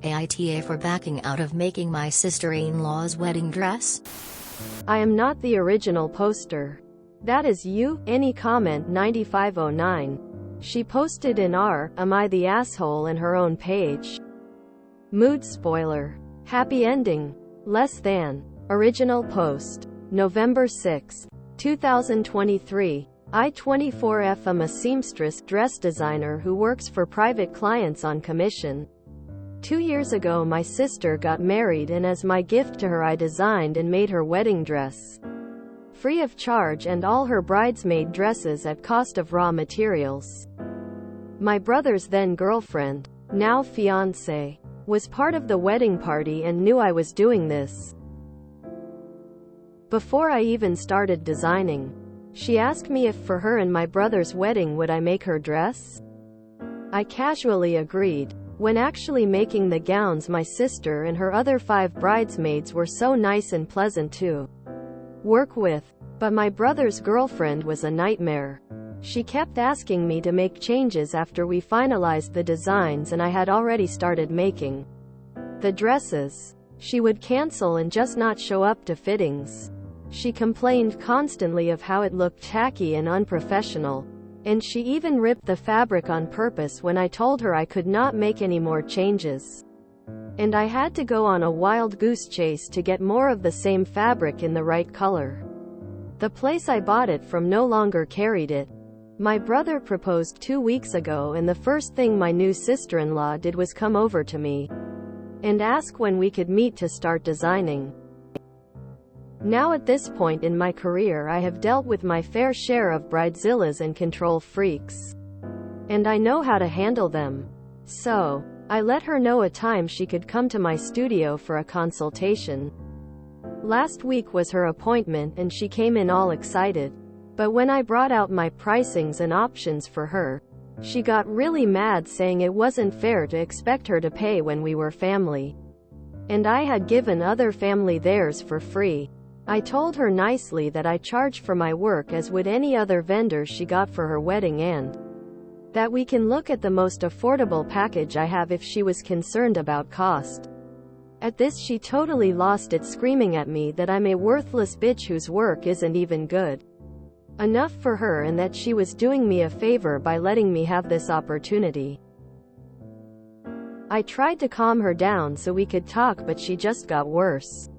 AITA for backing out of making my sister-in-law's wedding dress? I am not the original poster. That is you. Any comment 9509. She posted in Am I the Asshole in her own page. Mood spoiler. Happy ending. Less than. Original post. November 6, 2023. I 24F am a seamstress, dress designer who works for private clients on commission. 2 years ago my sister got married and as my gift to her I designed and made her wedding dress. Free of charge and all her bridesmaid dresses at cost of raw materials. My brother's then girlfriend, now fiancé, was part of the wedding party and knew I was doing this. Before I even started designing, she asked me if for her and my brother's wedding would I make her dress? I casually agreed. When actually making the gowns, my sister and her other 5 bridesmaids were so nice and pleasant to work with. But my brother's girlfriend was a nightmare. She kept asking me to make changes after we finalized the designs and I had already started making the dresses. She would cancel and just not show up to fittings. She complained constantly of how it looked tacky and unprofessional. And she even ripped the fabric on purpose when I told her I could not make any more changes. And I had to go on a wild goose chase to get more of the same fabric in the right color. The place I bought it from no longer carried it. My brother proposed 2 weeks ago and the first thing my new sister-in-law did was come over to me and ask when we could meet to start designing. Now at this point in my career I have dealt with my fair share of bridezillas and control freaks. And I know how to handle them. So, I let her know a time she could come to my studio for a consultation. Last week was her appointment and she came in all excited. But when I brought out my pricings and options for her, she got really mad saying it wasn't fair to expect her to pay when we were family. And I had given other family theirs for free. I told her nicely that I charge for my work as would any other vendor she got for her wedding and that we can look at the most affordable package I have if she was concerned about cost. At this she totally lost it, screaming at me that I'm a worthless bitch whose work isn't even good enough for her and that she was doing me a favor by letting me have this opportunity. I tried to calm her down so we could talk but she just got worse.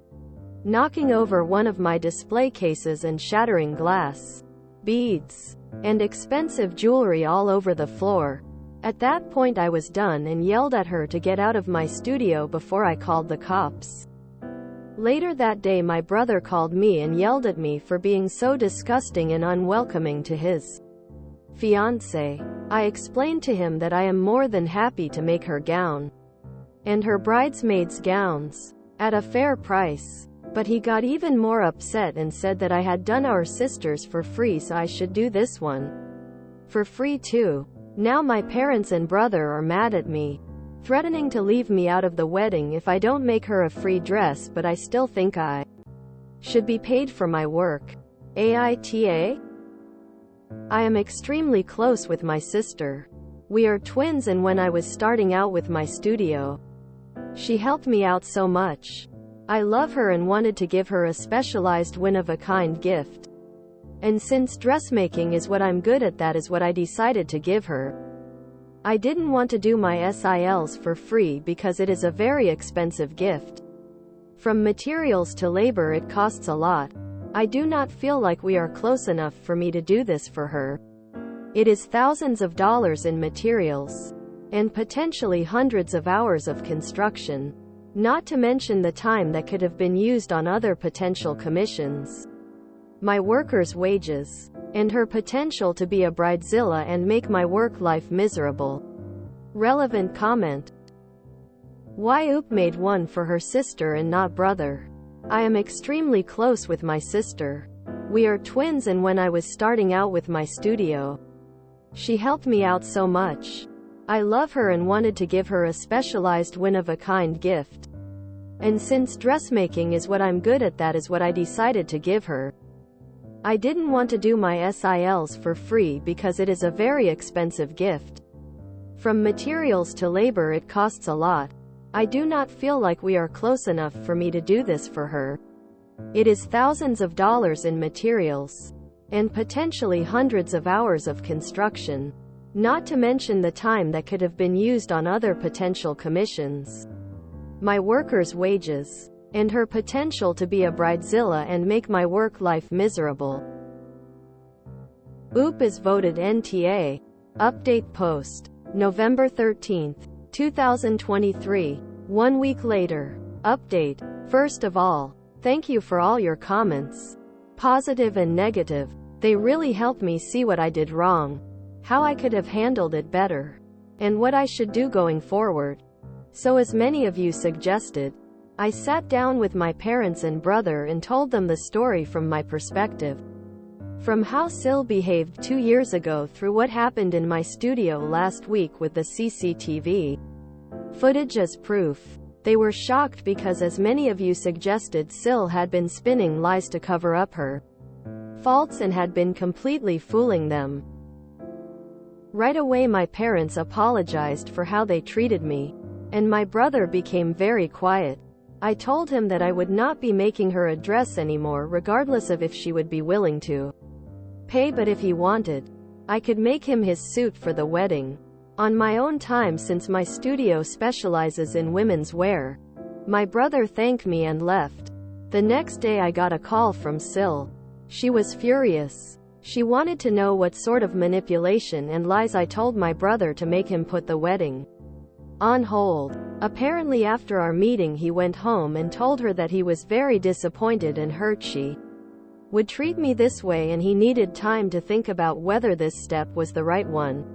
Knocking over one of my display cases and shattering glass, beads, and expensive jewelry all over the floor. At that point I was done and yelled at her to get out of my studio before I called the cops. Later that day my brother called me and yelled at me for being so disgusting and unwelcoming to his fiancé. I explained to him that I am more than happy to make her gown and her bridesmaids' gowns at a fair price. But he got even more upset and said that I had done our sisters for free so I should do this one for free too. Now my parents and brother are mad at me, threatening to leave me out of the wedding if I don't make her a free dress, but I still think I should be paid for my work. AITA? I am extremely close with my sister. We are twins and when I was starting out with my studio, she helped me out so much. I love her and wanted to give her a specialized one-of-a-kind gift. And since dressmaking is what I'm good at, that is what I decided to give her. I didn't want to do my SILs for free because it is a very expensive gift. From materials to labor it costs a lot. I do not feel like we are close enough for me to do this for her. It is thousands of dollars in materials. And potentially hundreds of hours of construction. Not to mention the time that could have been used on other potential commissions. My workers' wages. And her potential to be a bridezilla and make my work life miserable. Relevant comment. Why Oop made one for her sister and not brother? I am extremely close with my sister. We are twins and when I was starting out with my studio, she helped me out so much. I love her and wanted to give her a specialized one-of-a-kind gift. And since dressmaking is what I'm good at, that is what I decided to give her. I didn't want to do my SILs for free because it is a very expensive gift. From materials to labor it costs a lot. I do not feel like we are close enough for me to do this for her. It is thousands of dollars in materials. And potentially hundreds of hours of construction. Not to mention the time that could have been used on other potential commissions. My workers' wages. And her potential to be a bridezilla and make my work life miserable. OOP is voted NTA. Update post. November 13, 2023. 1 week later. Update. First of all, thank you for all your comments. Positive and negative. They really helped me see what I did wrong, how I could have handled it better, and what I should do going forward. So as many of you suggested, I sat down with my parents and brother and told them the story from my perspective. From how Sil behaved 2 years ago through what happened in my studio last week with the CCTV footage as proof. They were shocked because, as many of you suggested, Sil had been spinning lies to cover up her faults and had been completely fooling them. Right away my parents apologized for how they treated me, and my brother became very quiet. I told him that I would not be making her a dress anymore regardless of if she would be willing to pay, but if he wanted, I could make him his suit for the wedding. On my own time, since my studio specializes in women's wear. My brother thanked me and left. The next day I got a call from Sil. She was furious. She wanted to know what sort of manipulation and lies I told my brother to make him put the wedding on hold. Apparently after our meeting he went home and told her that he was very disappointed and hurt she would treat me this way, and he needed time to think about whether this step was the right one.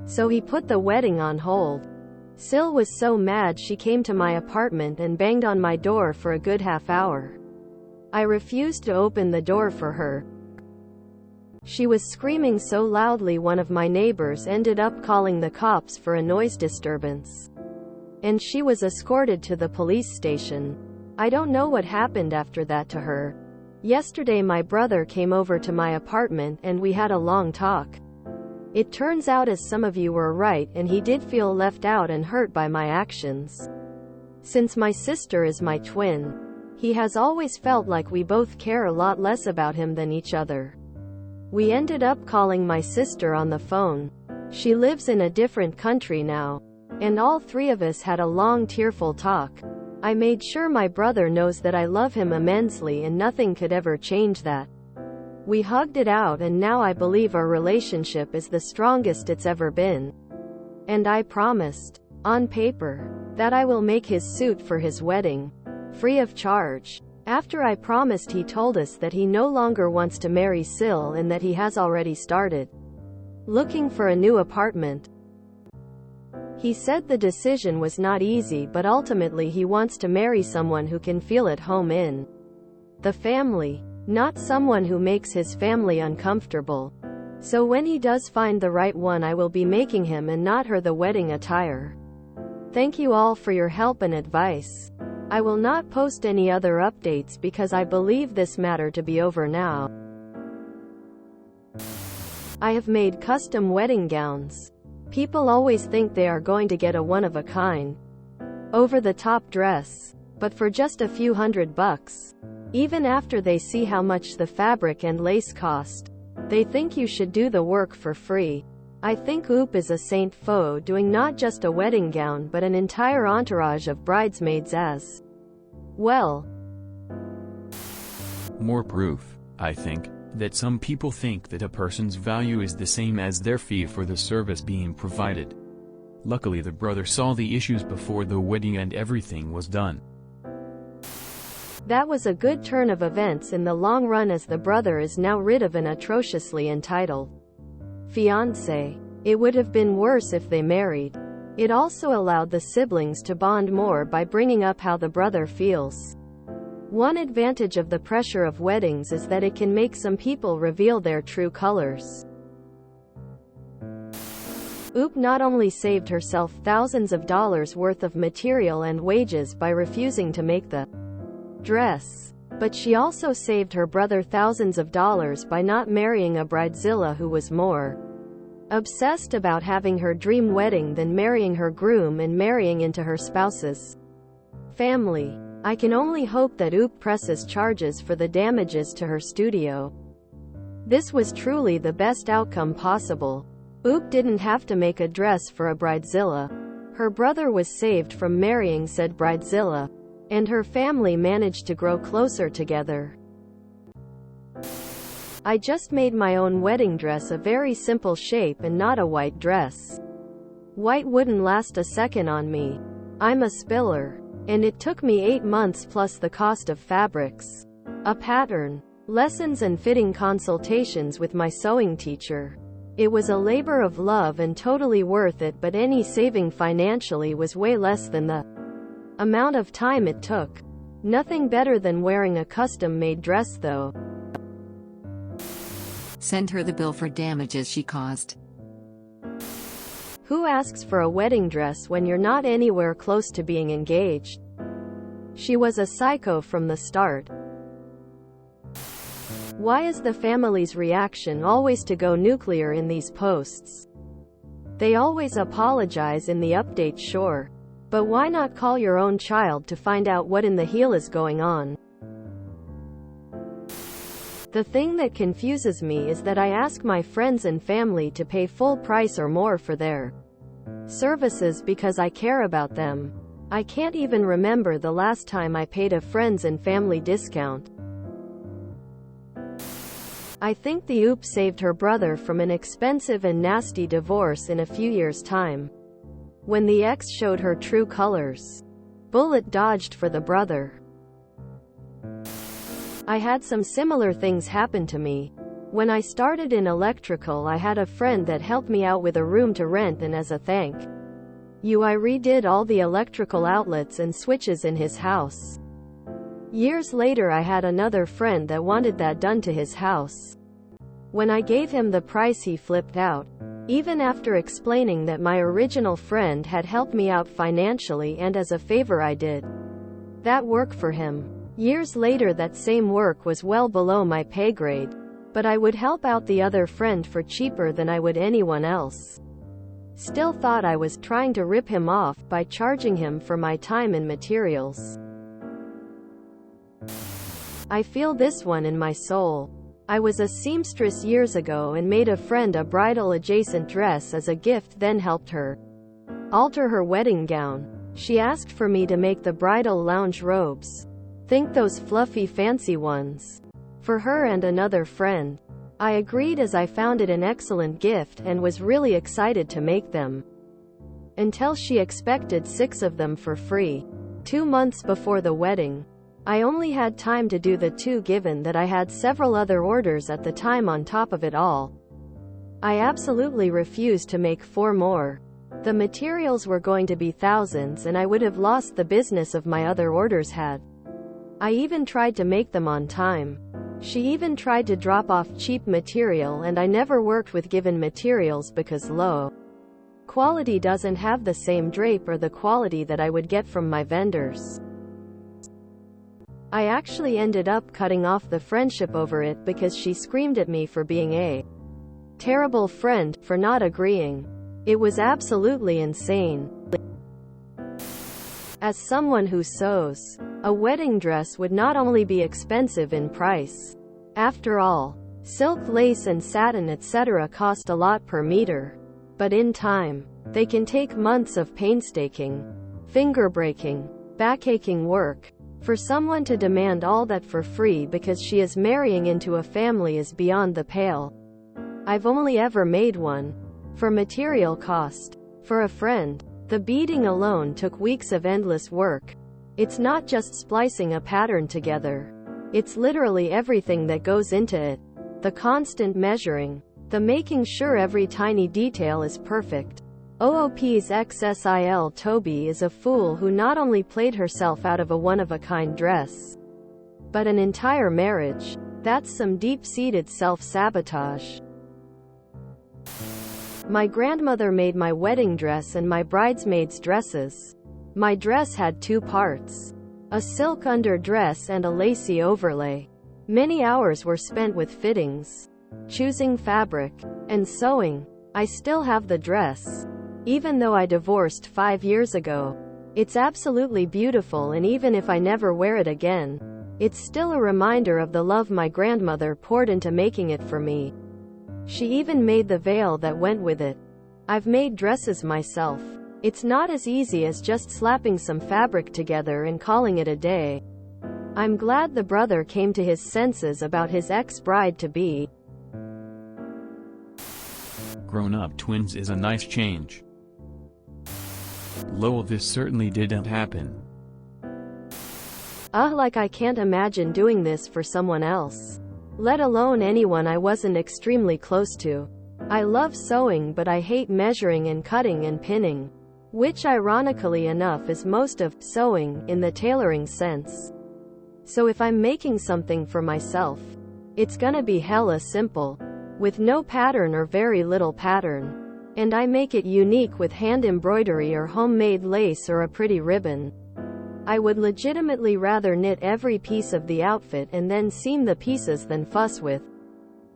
So he put the wedding on hold. Sil was so mad she came to my apartment and banged on my door for a good half hour. I refused to open the door for her. She was screaming so loudly one of my neighbors ended up calling the cops for a noise disturbance. And she was escorted to the police station. I don't know what happened after that to her. Yesterday my brother came over to my apartment and we had a long talk. It turns out, as some of you were right, and he did feel left out and hurt by my actions. Since my sister is my twin, he has always felt like we both care a lot less about him than each other. We ended up calling my sister on the phone. She lives in a different country now. And all three of us had a long tearful talk. I made sure my brother knows that I love him immensely and nothing could ever change that. We hugged it out, and now I believe our relationship is the strongest it's ever been. And I promised, on paper, that I will make his suit for his wedding, free of charge. After I promised, he told us that he no longer wants to marry Sil and that he has already started looking for a new apartment. He said the decision was not easy, but ultimately he wants to marry someone who can feel at home in the family, not someone who makes his family uncomfortable. So when he does find the right one, I will be making him and not her the wedding attire. Thank you all for your help and advice. I will not post any other updates because I believe this matter to be over now. I have made custom wedding gowns. People always think they are going to get a one-of-a-kind, over-the-top dress, but for just a few $100. Even after they see how much the fabric and lace cost, they think you should do the work for free. I think OOP is a saint for doing not just a wedding gown but an entire entourage of bridesmaids as well. More proof, I think, that some people think that a person's value is the same as their fee for the service being provided. Luckily the brother saw the issues before the wedding and everything was done. That was a good turn of events in the long run, as the brother is now rid of an atrociously entitled fiancé. It would have been worse if they married. It also allowed the siblings to bond more by bringing up how the brother feels. One advantage of the pressure of weddings is that it can make some people reveal their true colors. OOP not only saved herself thousands of dollars worth of material and wages by refusing to make the dress, but she also saved her brother thousands of dollars by not marrying a bridezilla who was more obsessed about having her dream wedding than marrying her groom and marrying into her spouse's Family. I can only hope that OOP presses charges for the damages to her studio. This was truly the best outcome possible. OOP didn't have to make a dress for a bridezilla. Her brother was saved from marrying said bridezilla, and her family managed to grow closer together. I just made my own wedding dress, a very simple shape and not a white dress. White wouldn't last a second on me. I'm a spiller. And it took me 8 months plus the cost of fabrics, a pattern, lessons and fitting consultations with my sewing teacher. It was a labor of love and totally worth it, but any saving financially was way less than the amount of time it took. Nothing better than wearing a custom-made dress though. Send her the bill for damages she caused. Who asks for a wedding dress when you're not anywhere close to being engaged? She was a psycho from the start. Why is the family's reaction always to go nuclear in these posts? They always apologize in the update, sure. But why not call your own child to find out what in the hell is going on? The thing that confuses me is that I ask my friends and family to pay full price or more for their services because I care about them. I can't even remember the last time I paid a friends and family discount. I think the OOP saved her brother from an expensive and nasty divorce in a few years' time. When the ex showed her true colors, bullet dodged for the brother. I had some similar things happen to me. When I started in electrical, I had a friend that helped me out with a room to rent, and as a thank you I redid all the electrical outlets and switches in his house. Years later I had another friend that wanted that done to his house. When I gave him the price he flipped out, even after explaining that my original friend had helped me out financially and as a favor I did that work for him. Years later that same work was well below my pay grade, but I would help out the other friend for cheaper than I would anyone else. Still thought I was trying to rip him off by charging him for my time and materials. I feel this one in my soul. I was a seamstress years ago and made a friend a bridal adjacent dress as a gift, then helped her alter her wedding gown. She asked for me to make the bridal lounge robes. Think those fluffy fancy ones. For her and another friend. I agreed as I found it an excellent gift and was really excited to make them. Until she expected 6 of them for free. 2 months before the wedding. I only had time to do the 2 given that I had several other orders at the time on top of it all. I absolutely refused to make 4 more. The materials were going to be thousands and I would have lost the business of my other orders had I even tried to make them on time. She even tried to drop off cheap material, and I never worked with given materials because low quality doesn't have the same drape or the quality that I would get from my vendors. I actually ended up cutting off the friendship over it because she screamed at me for being a terrible friend, for not agreeing. It was absolutely insane. As someone who sews, a wedding dress would not only be expensive in price. After all, silk, lace and satin etc. cost a lot per meter. But in time, they can take months of painstaking, finger-breaking, back-aching work. For someone to demand all that for free because she is marrying into a family is beyond the pale. I've only ever made one. For material cost. For a friend. The beading alone took weeks of endless work. It's not just splicing a pattern together. It's literally everything that goes into it. The constant measuring. The making sure every tiny detail is perfect. OOP's XSIL Toby is a fool who not only played herself out of a one-of-a-kind dress, but an entire marriage. That's some deep-seated self-sabotage. My grandmother made my wedding dress and my bridesmaids' dresses. My dress had 2 parts. A silk underdress and a lacy overlay. Many hours were spent with fittings, choosing fabric, and sewing. I still have the dress. Even though I divorced 5 years ago. It's absolutely beautiful, and even if I never wear it again, it's still a reminder of the love my grandmother poured into making it for me. She even made the veil that went with it. I've made dresses myself. It's not as easy as just slapping some fabric together and calling it a day. I'm glad the brother came to his senses about his ex-bride-to-be. Grown-up twins is a nice change. Lol, this certainly didn't happen. Like I can't imagine doing this for someone else. Let alone anyone I wasn't extremely close to. I love sewing, but I hate measuring and cutting and pinning. Which ironically enough is most of sewing in the tailoring sense. So if I'm making something for myself, it's gonna be hella simple, with no pattern or very little pattern. And I make it unique with hand embroidery or homemade lace or a pretty ribbon. I would legitimately rather knit every piece of the outfit and then seam the pieces than fuss with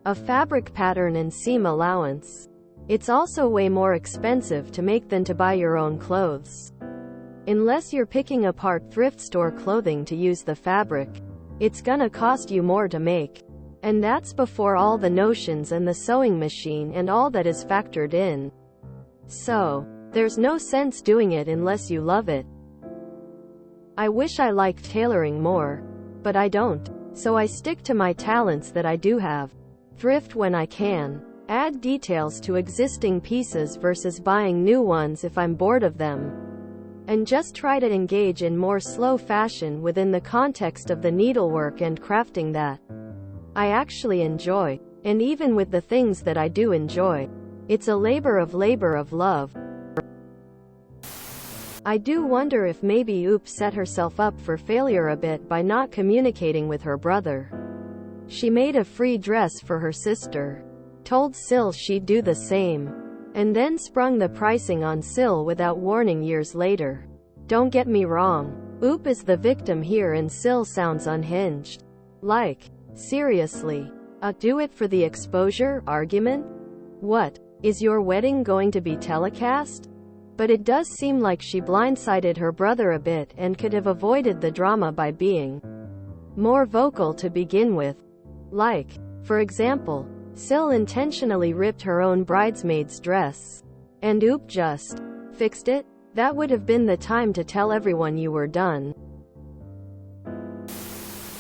a fabric pattern and seam allowance. It's also way more expensive to make than to buy your own clothes. Unless you're picking apart thrift store clothing to use the fabric, it's gonna cost you more to make. And that's before all the notions and the sewing machine and all that is factored in. So, there's no sense doing it unless you love it. I wish I liked tailoring more, but I don't, so I stick to my talents that I do have. Thrift when I can. Add details to existing pieces versus buying new ones if I'm bored of them. And just try to engage in more slow fashion within the context of the needlework and crafting that I actually enjoy. And even with the things that I do enjoy, it's a labor of love. I do wonder if maybe Oop set herself up for failure a bit by not communicating with her brother. She made a free dress for her sister, told Sil she'd do the same, and then sprung the pricing on Sil without warning years later. Don't get me wrong, Oop is the victim here and Sil sounds unhinged. Like, seriously, a do it for the exposure argument? What, is your wedding going to be telecast? But it does seem like she blindsided her brother a bit and could have avoided the drama by being more vocal to begin with. Like, for example, Sil intentionally ripped her own bridesmaid's dress, and Oop just fixed it. That would have been the time to tell everyone you were done.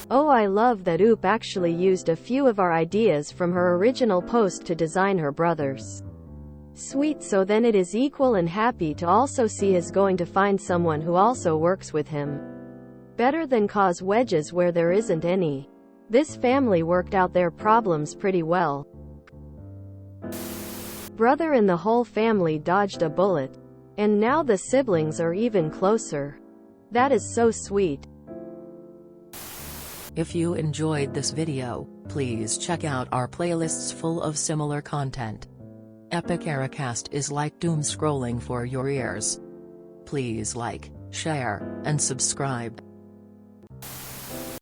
Oh, I love that Oop actually used a few of our ideas from her original post to design her brother's. Sweet, so then it is equal and happy to also see he's going to find someone who also works with him. Better than cause wedges where there isn't any. This family worked out their problems pretty well. Brother and the whole family dodged a bullet. And now the siblings are even closer. That is so sweet. If you enjoyed this video, please check out our playlists full of similar content. Epic Aracast is like doom scrolling for your ears. Please like, share, and subscribe.